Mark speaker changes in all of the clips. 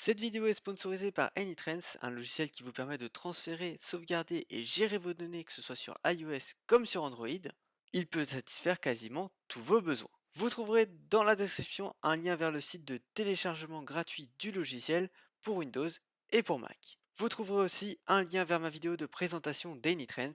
Speaker 1: Cette vidéo est sponsorisée par AnyTrans, un logiciel qui vous permet de transférer, sauvegarder et gérer vos données, que ce soit sur iOS comme sur Android. Il peut satisfaire quasiment tous vos besoins. Vous trouverez dans la description un lien vers le site de téléchargement gratuit du logiciel pour Windows et pour Mac. Vous trouverez aussi un lien vers ma vidéo de présentation d'AnyTrans.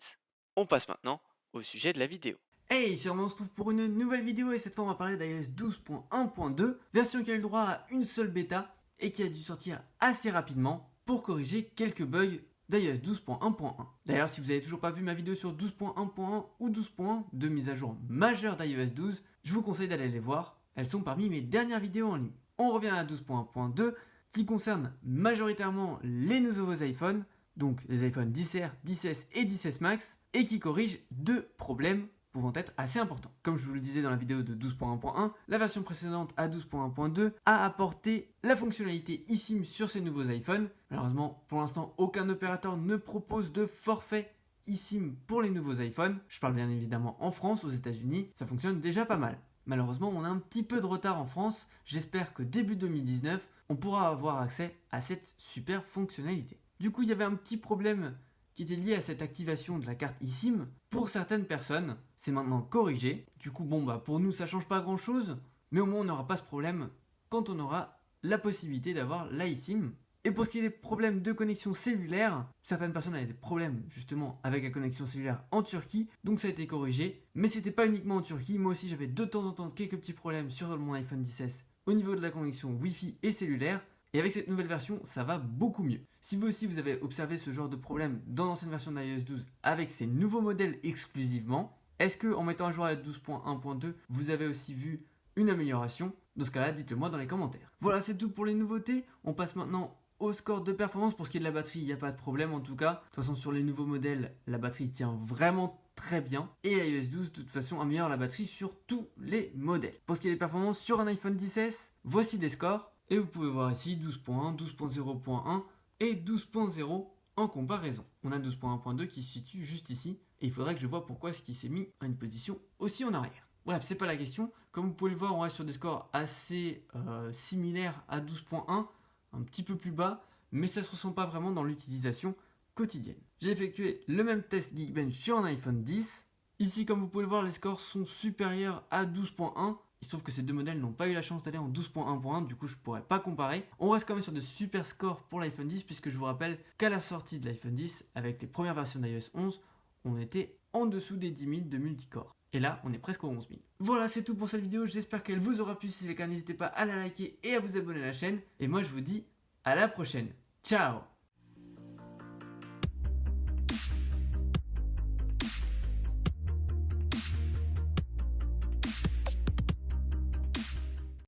Speaker 1: On passe maintenant au sujet de la vidéo.
Speaker 2: Hey, c'est Romain, on se trouve pour une nouvelle vidéo et cette fois on va parler d'iOS 12.1.2, version qui a eu le droit à une seule bêta et qui a dû sortir assez rapidement pour corriger quelques bugs d'iOS 12.1.1. D'ailleurs, si vous n'avez toujours pas vu ma vidéo sur 12.1.1 ou 12.1, deux mises à jour majeures d'iOS 12, je vous conseille d'aller les voir, elles sont parmi mes dernières vidéos en ligne. On revient à 12.1.2 qui concerne majoritairement les nouveaux iPhones, donc les iPhones 10R, 10S et 10S Max, et qui corrige deux problèmes pouvant être assez importants. Comme je vous le disais dans la vidéo de 12.1.1, la version précédente à 12.1.2 a apporté la fonctionnalité eSIM sur ces nouveaux iPhones. Malheureusement, pour l'instant, aucun opérateur ne propose de forfait eSIM pour les nouveaux iPhones. Je parle bien évidemment en France, aux États-Unis, ça fonctionne déjà pas mal. Malheureusement, on a un petit peu de retard en France. J'espère que début 2019, on pourra avoir accès à cette super fonctionnalité. Du coup, il y avait un petit problème qui était lié à cette activation de la carte eSIM pour certaines personnes. C'est maintenant corrigé. Du coup, pour nous, ça change pas grand chose, mais au moins on n'aura pas ce problème quand on aura la possibilité d'avoir la eSIM. Et pour ce qui est des problèmes de connexion cellulaire, certaines personnes avaient des problèmes justement avec la connexion cellulaire en Turquie, donc ça a été corrigé. Mais c'était pas uniquement en Turquie, moi aussi j'avais de temps en temps quelques petits problèmes sur mon iPhone 10S au niveau de la connexion Wi-Fi et cellulaire. Et avec cette nouvelle version, ça va beaucoup mieux. Si vous aussi vous avez observé ce genre de problème dans l'ancienne version d'iOS 12 avec ces nouveaux modèles exclusivement, est-ce que en mettant à jour à 12.1.2, vous avez aussi vu une amélioration? Dans ce cas-là, dites-le moi dans les commentaires. Voilà, c'est tout pour les nouveautés. On passe maintenant au score de performance. Pour ce qui est de la batterie, il n'y a pas de problème en tout cas. De toute façon, sur les nouveaux modèles, la batterie tient vraiment très bien. Et iOS 12, de toute façon, améliore la batterie sur tous les modèles. Pour ce qui est des performances sur un iPhone 10S, voici les scores. Et vous pouvez voir ici 12.1, 12.0.1 et 12.0 en comparaison. On a 12.1.2 qui se situe juste ici. Et il faudrait que je vois pourquoi est-ce qu'il s'est mis à une position aussi en arrière. Bref, c'est pas la question. Comme vous pouvez le voir, on reste sur des scores assez similaires à 12.1, un petit peu plus bas, mais ça se ressent pas vraiment dans l'utilisation quotidienne. J'ai effectué le même test Geekbench sur un iPhone 10. Ici, comme vous pouvez le voir, les scores sont supérieurs à 12.1. Il se trouve que ces deux modèles n'ont pas eu la chance d'aller en 12.1.1, du coup je pourrais pas comparer. On reste quand même sur de super scores pour l'iPhone 10, puisque je vous rappelle qu'à la sortie de l'iPhone 10, avec les premières versions d'iOS 11, on était en dessous des 10 000 de multicore. Et là, on est presque aux 11 000. Voilà, c'est tout pour cette vidéo. J'espère qu'elle vous aura plu. Si c'est le cas, n'hésitez pas à la liker et à vous abonner à la chaîne. Et moi, je vous dis à la prochaine. Ciao!